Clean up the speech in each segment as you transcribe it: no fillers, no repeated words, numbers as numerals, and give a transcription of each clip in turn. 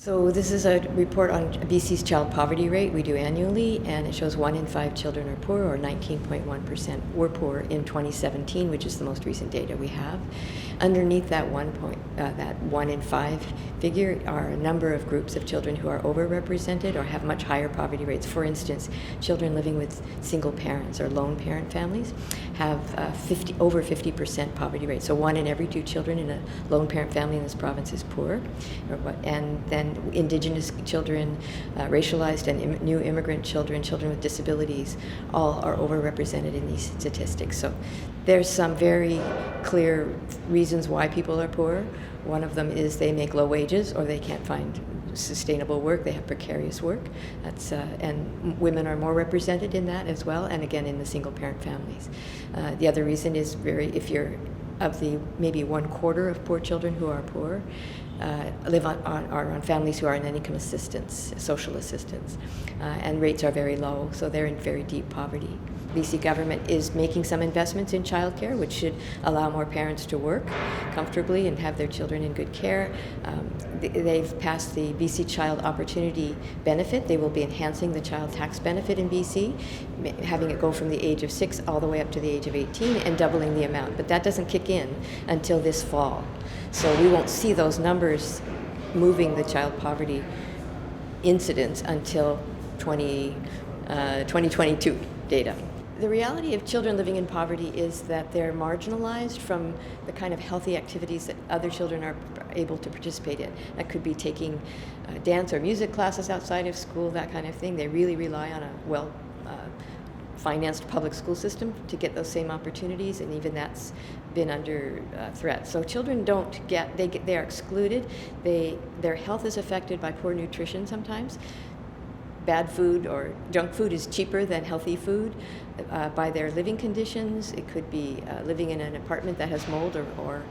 So this is a report on BC's child poverty rate we do annually, and it shows 1 in 5 children are poor, or 19.1% were poor in 2017, which is the most recent data we have. Underneath that 1 in 5 figure are a number of groups of children who are overrepresented or have much higher poverty rates. For instance, children living with single parents or lone parent families have over 50% poverty rate. So 1 in every 2 children in a lone parent family in this province is poor. And then Indigenous children, racialized and new immigrant children, children with disabilities, all are overrepresented in these statistics. So there's some very clear reasons why people are poor. One of them is they make low wages or they can't find sustainable work. They have precarious work. And women are more represented in that as well, and again in the single parent families. The other reason is if you're of the maybe 1/4 of poor children who are poor, live on families who are on income assistance, social assistance, and rates are very low, so they're in very deep poverty. BC government is making some investments in childcare, which should allow more parents to work comfortably and have their children in good care. They've passed the BC Child Opportunity Benefit. They will be enhancing the child tax benefit in BC, having it go from the age of 6 all the way up to the age of 18 and doubling the amount. But that doesn't kick in until this fall. So we won't see those numbers moving the child poverty incidence until 2022 data. The reality of children living in poverty is that they're marginalized from the kind of healthy activities that other children are able to participate in. That could be taking dance or music classes outside of school, that kind of thing. They really rely on a financed public school system to get those same opportunities, and even that's been under threat. So children they are excluded. Their health is affected by poor nutrition sometimes. Bad food or junk food is cheaper than healthy food. By their living conditions, it could be living in an apartment that has mold or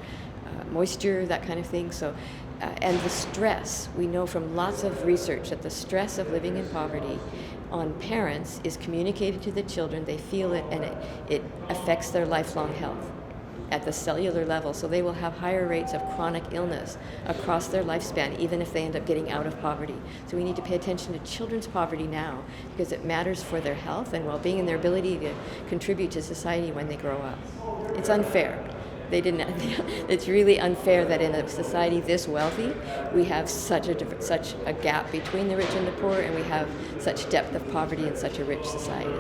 moisture, that kind of thing. So, and the stress, we know from lots of research that the stress of living in poverty on parents is communicated to the children. They feel it, and it affects their lifelong health at the cellular level, so they will have higher rates of chronic illness across their lifespan, even if they end up getting out of poverty. So we need to pay attention to children's poverty now, because it matters for their health and well-being and their ability to contribute to society when they grow up. It's unfair. It's really unfair that in a society this wealthy, we have such a gap between the rich and the poor, and we have such depth of poverty in such a rich society.